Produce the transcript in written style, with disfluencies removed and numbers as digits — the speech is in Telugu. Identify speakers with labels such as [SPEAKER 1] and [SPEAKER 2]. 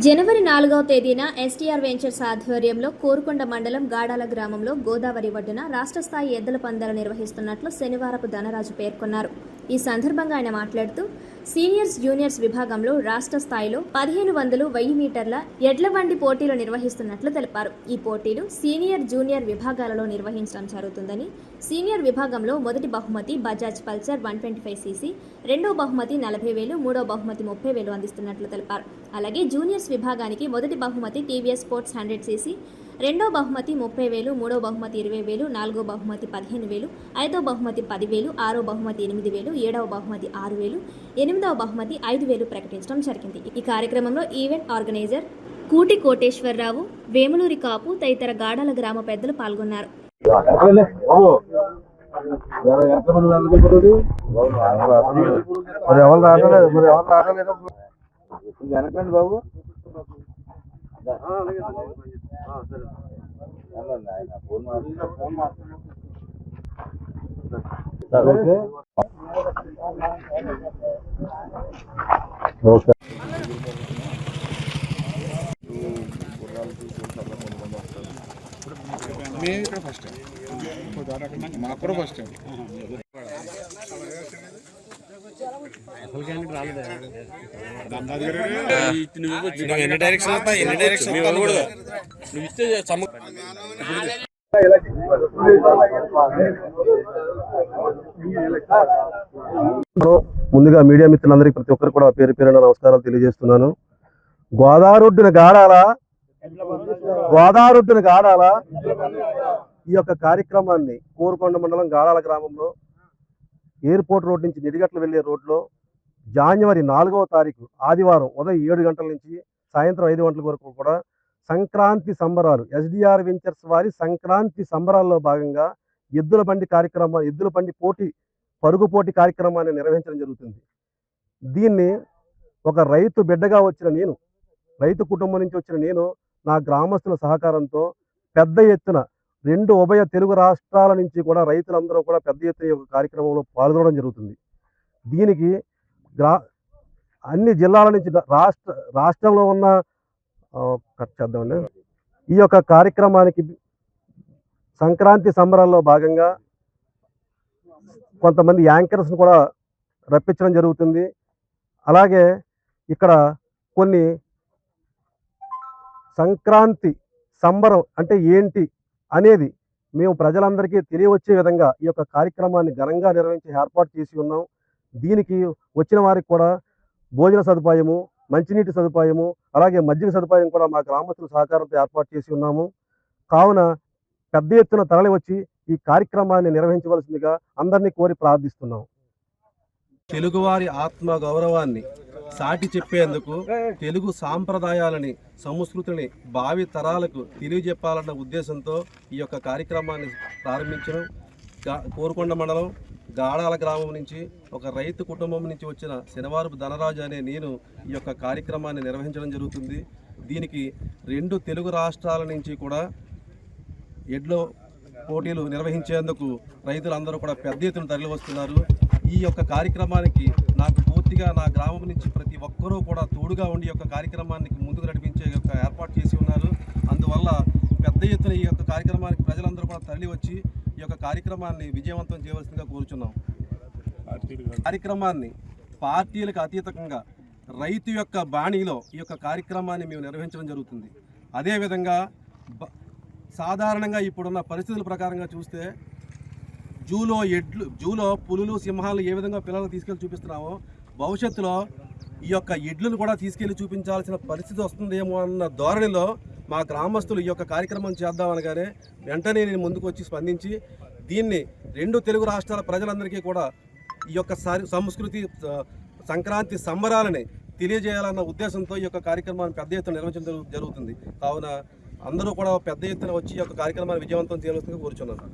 [SPEAKER 1] జనవరి 4వ తేదీన ఎస్టీఆర్ వెంచర్స్ ఆధ్వర్యంలో కోరుకొండ మండలం గాడాల గ్రామంలో గోదావరి ఒడ్డున రాష్ట్ర స్థాయి ఎద్దుల పందాలు నిర్వహిస్తున్నట్లు శనివారపు ధనరాజు పేర్కొన్నారు. ఈ సందర్భంగా ఆయన మాట్లాడుతూ సీనియర్స్ జూనియర్స్ విభాగంలో రాష్ట్ర స్థాయిలో 1500, 1000 మీటర్ల ఎడ్ల బండి పోటీలు నిర్వహిస్తున్నట్లు తెలిపారు. ఈ పోటీలు సీనియర్ జూనియర్ విభాగాలలో నిర్వహించడం జరుగుతుందని, సీనియర్ విభాగంలో మొదటి బహుమతి బజాజ్ పల్సర్ 125cc, రెండో బహుమతి 40,000, మూడో బహుమతి 30,000 అందిస్తున్నట్లు తెలిపారు. అలాగే జూనియర్స్ విభాగానికి మొదటి బహుమతి టీవీఎస్ స్పోర్ట్స్ 100cc, రెండో బహుమతి 30,000, మూడో బహుమతి 20,000, నాలుగో బహుమతి 15,000, ఐదో బహుమతి 10,000, ఆరో బహుమతి 8,000, ఏడవ బహుమతి 6,000, ఎనిమిదవ బహుమతి 5,000 ప్రకటించడం జరిగింది. ఈ కార్యక్రమంలో ఈవెంట్ ఆర్గనైజర్ కూటి కోటేశ్వరరావు, వేములూరి కాపు తదితర గాడాల గ్రామ పెద్దలు పాల్గొన్నారు.
[SPEAKER 2] మేము ఇక్కడ ఫస్ట్ మాకు కూడా ఫస్ట్ ఎన్ని డైరెక్షన్
[SPEAKER 3] ముందుగా మీడియా మిత్రులందరికీ ప్రతి ఒక్కరు కూడా పేరు పేరున నమస్కారాలు తెలియజేస్తున్నాను. గోదావరి గాడాల ఈ యొక్క కార్యక్రమాన్ని కోరుకొండ మండలం గాడాల గ్రామంలో ఎయిర్పోర్ట్ రోడ్ నుంచి నిడిగట్ల వెళ్లే రోడ్లో జనవరి 4వ తారీఖు ఆదివారం ఉదయం 7 గంటల నుంచి సాయంత్రం 5 గంటల వరకు కూడా సంక్రాంతి సంబరాలు, ఎస్డిఆర్ వెంచర్స్ వారి సంక్రాంతి సంబరాల్లో భాగంగా ఎద్దుల బండి పోటీ, పరుగు పోటీ కార్యక్రమాన్ని నిర్వహించడం జరుగుతుంది. దీన్ని ఒక రైతు బిడ్డగా వచ్చిన నేను, రైతు కుటుంబం నుంచి వచ్చిన నేను, నా గ్రామస్తుల సహకారంతో పెద్ద ఎత్తున 2 ఉభయ తెలుగు రాష్ట్రాల నుంచి కూడా రైతులందరూ కూడా పెద్ద ఎత్తున ఈ కార్యక్రమంలో పాల్గొనడం జరుగుతుంది. దీనికి అన్ని జిల్లాల నుంచి రాష్ట్రంలో ఉన్న చేద్దామండి. ఈ యొక్క కార్యక్రమానికి సంక్రాంతి సంబరాల్లో భాగంగా కొంతమంది యాంకర్స్ను కూడా రప్పించడం జరుగుతుంది. అలాగే ఇక్కడ కొన్ని సంక్రాంతి సంబరం అంటే ఏంటి అనేది మేము ప్రజలందరికీ తెలియవచ్చే విధంగా ఈ యొక్క కార్యక్రమాన్ని ఘనంగా నిర్వహించి ఏర్పాటు చేసి ఉన్నాం. దీనికి వచ్చిన వారికి కూడా భోజన సదుపాయము, మంచినీటి సదుపాయము, అలాగే మజ్జిగ సదుపాయం కూడా మా గ్రామస్తుల సహకారంతో ఏర్పాటు చేసి ఉన్నాము. కావున పెద్ద ఎత్తున తరలి వచ్చి ఈ కార్యక్రమాన్ని నిర్వహించవలసిందిగా అందరినీ కోరి ప్రార్థిస్తున్నాం. తెలుగువారి ఆత్మ గౌరవాన్ని సాటి చెప్పేందుకు తెలుగు సాంప్రదాయాలని, సంస్కృతిని భావి తరాలకు తెలియజెప్పాలన్న ఉద్దేశంతో ఈ యొక్క కార్యక్రమాన్ని ప్రారంభించడం. కోరుకొండ మండలం గాడాల గ్రామం నుంచి ఒక రైతు కుటుంబం నుంచి వచ్చిన శనివారపు ధనరాజు అనే నేను ఈ యొక్క కార్యక్రమాన్ని నిర్వహించడం జరుగుతుంది. దీనికి 2 తెలుగు రాష్ట్రాల నుంచి కూడా ఎడ్ల పోటీలు నిర్వహించేందుకు రైతులందరూ కూడా పెద్ద ఎత్తున తరలి వస్తున్నారు. ఈ యొక్క కార్యక్రమానికి నాకు పూర్తిగా నా గ్రామం నుంచి ప్రతి ఒక్కరూ కూడా తోడుగా ఉండి ఈ యొక్క కార్యక్రమానికి ముందుకు నడిపించే యొక్క ఏర్పాటు చేసి ఉన్నారు. అందువల్ల పెద్ద ఎత్తున ఈ యొక్క కార్యక్రమానికి ప్రజలందరూ కూడా తరలి వచ్చి ఈ యొక్క కార్యక్రమాన్ని విజయవంతం చేయవలసిందిగా కోరుచున్నాం. కార్యక్రమాన్ని పార్టీలకు అతీతంగా రైతు యొక్క బాణీలో ఈ యొక్క కార్యక్రమాన్ని మేము నిర్వహించడం జరుగుతుంది. అదేవిధంగా సాధారణంగా ఇప్పుడున్న పరిస్థితుల ప్రకారంగా చూస్తే జూలో పులులు, సింహాలు ఏ విధంగా పిల్లలకు తీసుకెళ్ళి చూపిస్తున్నామో భవిష్యత్తులో ఈ యొక్క ఎడ్లను కూడా తీసుకెళ్లి చూపించాల్సిన పరిస్థితి వస్తుందేమో అన్న ధోరణిలో మా గ్రామస్తులు ఈ యొక్క కార్యక్రమం చేద్దామనగానే వెంటనే నేను ముందుకు వచ్చి స్పందించి దీన్ని 2 తెలుగు రాష్ట్రాల ప్రజలందరికీ కూడా ఈ యొక్క సంస్కృతి సంక్రాంతి సంబరాలని తెలియజేయాలన్న ఉద్దేశంతో ఈ యొక్క కార్యక్రమాన్ని పెద్ద ఎత్తున నిర్వహించడం జరుగుతుంది. కావున అందరూ కూడా పెద్ద ఎత్తున వచ్చి ఈ యొక్క కార్యక్రమాన్ని విజయవంతం చేయవలసిందిగా కోరుచున్నాను.